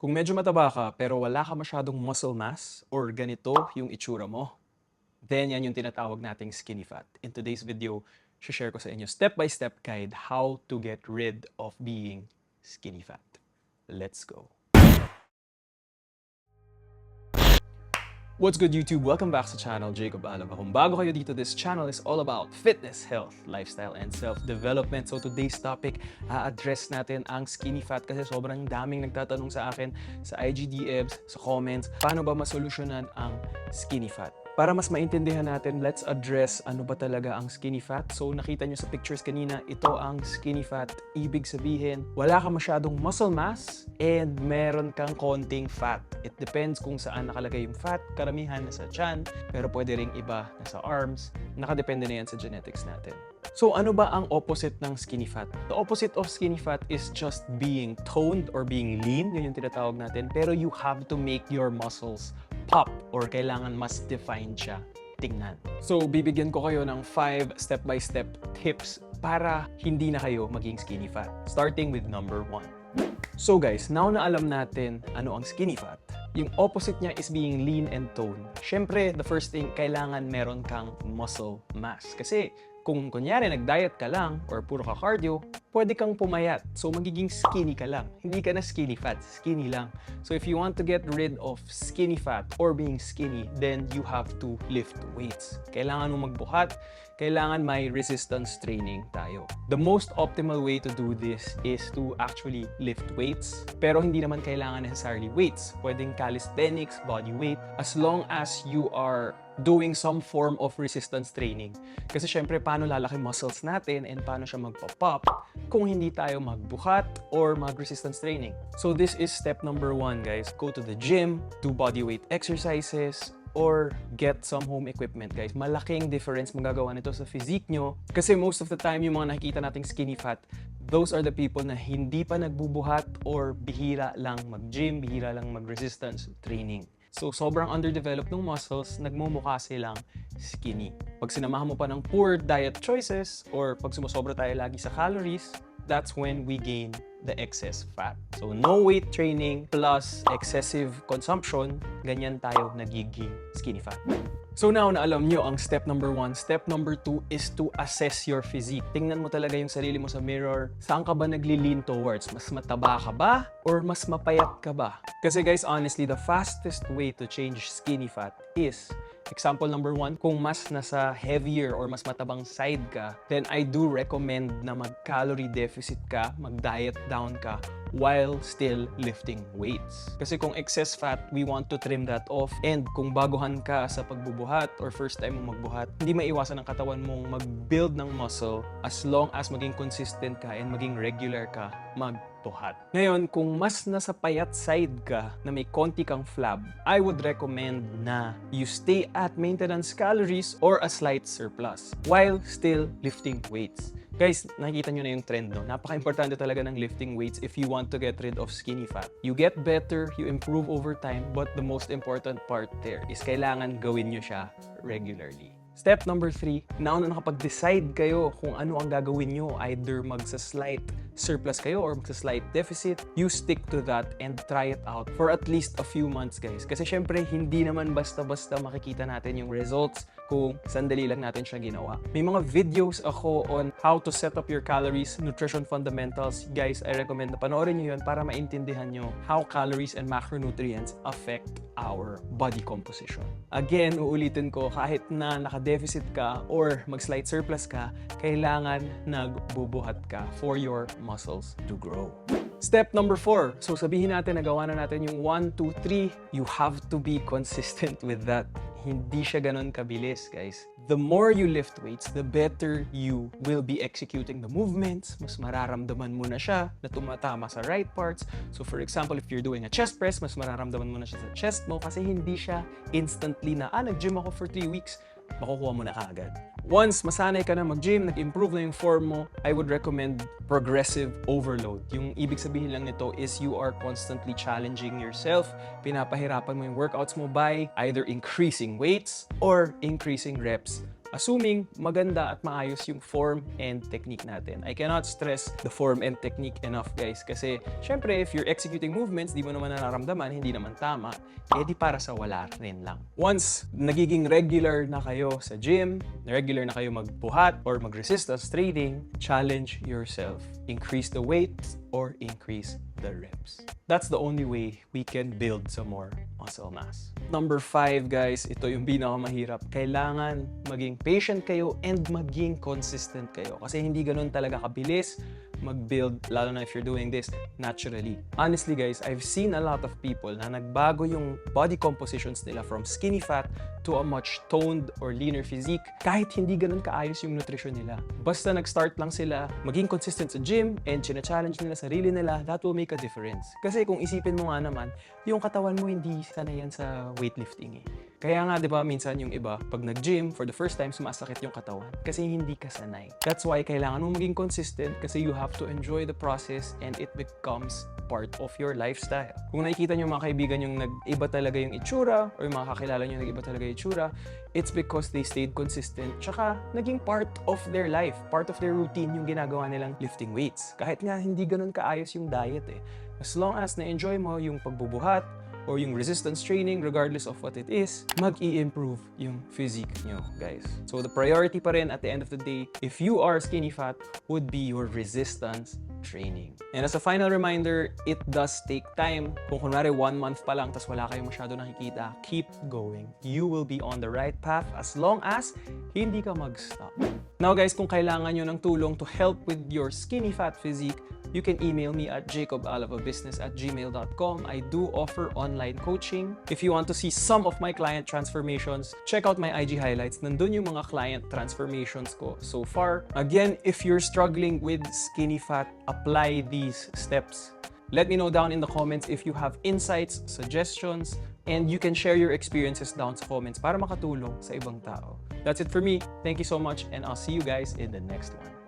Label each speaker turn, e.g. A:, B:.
A: Kung medyo mataba ka pero wala ka masyadong muscle mass or ganito yung itsura mo, then yan yung tinatawag nating skinny fat. In today's video, share ko sa inyo step-by-step guide how to get rid of being skinny fat. Let's go. What's good YouTube? Welcome back sa channel, Jacob Alaba. Kung bago kayo dito, this channel is all about fitness, health, lifestyle, and self-development. So today's topic, a-address natin ang skinny fat kasi sobrang daming nagtatanong sa akin sa IG DMs, sa comments, paano ba masolusyonan ang skinny fat? Para mas maintindihan natin, let's address ano ba talaga ang skinny fat. So nakita nyo sa pictures kanina, ito ang skinny fat. Ibig sabihin, wala ka masyadong muscle mass and meron kang konting fat. It depends kung saan nakalagay yung fat. Karamihan nasa tiyan, pero pwede ring iba nasa arms. Nakadepende na yan sa genetics natin. So ano ba ang opposite ng skinny fat? The opposite of skinny fat is just being toned or being lean. Yun yung tinatawag natin. Pero you have to make your muscles pop or kailangan mas defined siya tingnan. So, bibigyan ko kayo ng 5 step-by-step tips para hindi na kayo maging skinny fat. Starting with number 1. So guys, now na alam natin ano ang skinny fat, yung opposite niya is being lean and toned. Syempre, the first thing, kailangan meron kang muscle mass. Kasi kung kunyari nag-diet ka lang or puro ka cardio, pwede kang pumayat. So magiging skinny ka lang. Hindi ka na skinny fat, skinny lang. So if you want to get rid of skinny fat or being skinny, then you have to lift weights. Kailangan mo magbuhat, kailangan may resistance training tayo. The most optimal way to do this is to actually lift weights. Pero hindi naman kailangan necessarily weights. Pwedeng calisthenics, body weight, as long as you are doing some form of resistance training. Kasi syempre, paano lalaki muscles natin and paano siya magpa-pop kung hindi tayo magbuhat or mag-resistance training. So this is step number 1, guys. Go to the gym, do body weight exercises, or get some home equipment, guys. Malaking difference magagawa nito sa physique nyo. Kasi most of the time, yung mga nakikita nating skinny fat, those are the people na hindi pa nagbubuhat or bihira lang mag-gym, bihira lang mag-resistance training. So, sobrang underdeveloped ng muscles, nagmumukha silang skinny. Pag sinamahan mo pa ng poor diet choices or pag sumusobra tayo lagi sa calories, that's when we gain the excess fat. So, no weight training plus excessive consumption, ganyan tayo nagiging skinny fat. So now na alam nyo ang step number 1, step number 2 is to assess your physique. Tingnan mo talaga yung sarili mo sa mirror. Saan ka ba nagli-lean towards? Mas mataba ka ba? Or mas mapayat ka ba? Kasi guys, honestly, the fastest way to change skinny fat is, example number 1, kung mas nasa heavier or mas matabang side ka, then I do recommend na mag-calorie deficit ka, mag-diet down ka, while still lifting weights. Kasi kung excess fat, we want to trim that off. And kung baguhan ka sa pagbubuhat or first time mo magbuhat, hindi maiwasan ang katawan mong mag-build ng muscle as long as maging consistent ka and maging regular ka magbuhat. Ngayon, kung mas nasa payat side ka na may konti kang flab, I would recommend na you stay at maintenance calories or a slight surplus while still lifting weights. Guys, nakikita nyo na yung trend, no? Napaka-importante talaga ng lifting weights if you want to get rid of skinny fat. You get better, you improve over time, but the most important part there is kailangan gawin nyo siya regularly. Step number 3, now na nakapag-decide kayo kung ano ang gagawin nyo, either magsa-slight surplus kayo or magsa-slight deficit, you stick to that and try it out for at least a few months, guys. Kasi syempre, hindi naman basta-basta makikita natin yung results kung sandali lang natin siya ginawa. May mga videos ako on how to set up your calories, nutrition fundamentals. Guys, I recommend na panoorin nyo yun para maintindihan nyo how calories and macronutrients affect our body composition. Again, uulitin ko, kahit na naka-deficit ka or mag-slight surplus ka, kailangan nagbubuhat ka for your muscles to grow. Step number 4. So sabihin natin, nagawa na natin yung 1, 2, 3. You have to be consistent with that. Hindi siya ganun kabilis, guys. The more you lift weights, the better you will be executing the movements. Mas mararamdaman mo na siya na tumatama sa right parts. So for example, if you're doing a chest press, mas mararamdaman mo na siya sa chest mo kasi hindi siya instantly na, nag-gym ako for 3 weeks, makukuha mo na kaagad. Once masanay ka na mag-gym, nag-improve na yung form mo, I would recommend progressive overload. Yung ibig sabihin lang nito is you are constantly challenging yourself. Pinapahirapan mo yung workouts mo by either increasing weights or increasing reps assuming maganda at maayos yung form and technique natin. I cannot stress the form and technique enough, guys, kasi syempre if you're executing movements, di mo naman nararamdaman, hindi naman tama, di para sa wala rin lang. Once nagiging regular na kayo sa gym, regular na kayo magbuhat or mag-resistance training, challenge yourself. Increase the weight or increase the reps. That's the only way we can build some more muscle mass. Number 5, guys, ito yung pinakamahirap. Kailangan maging patient kayo and maging consistent kayo. Kasi hindi ganun talaga kabilis mag-build, lalo na if you're doing this naturally. Honestly, guys, I've seen a lot of people na nagbago yung body compositions nila from skinny fat to a much toned or leaner physique kahit hindi ganun kaayos yung nutrition nila. Basta nag-start lang sila maging consistent sa gym and china-challenge nila sarili nila, that will make a difference. Kasi kung isipin mo nga naman, yung katawan mo hindi sanay yan sa weightlifting eh. Kaya nga, di ba, minsan yung iba, pag nag-gym, for the first time, sumasakit yung katawan kasi hindi ka sanay. That's why kailangan mo maging consistent kasi you have to enjoy the process and it becomes part of your lifestyle. Kung nakikita nyo mga kaibigan yung nag-iba talaga yung itsura or yung mga kakilala nyo nag-iba talaga yung itsura, it's because they stayed consistent tsaka naging part of their life, part of their routine yung ginagawa nilang lifting weights. Kahit nga hindi ganun kaayos yung diet eh. As long as na-enjoy mo yung pagbubuhat, or yung resistance training, regardless of what it is, mag-i-improve yung physique nyo, guys. So the priority pa rin at the end of the day, if you are skinny fat, would be your resistance training. And as a final reminder, it does take time. Kung kunwari 1 month pa lang, tas wala kayong masyado nakikita, keep going. You will be on the right path as long as hindi ka mag-stop. Now guys, kung kailangan nyo ng tulong to help with your skinny fat physique, you can email me at jacobalavabusiness@gmail.com. I do offer online coaching. If you want to see some of my client transformations, check out my IG highlights. Nandun yung mga client transformations ko so far. Again, if you're struggling with skinny fat, apply these steps. Let me know down in the comments if you have insights, suggestions, and you can share your experiences down sa comments para makatulong sa ibang tao. That's it for me. Thank you so much, and I'll see you guys in the next one.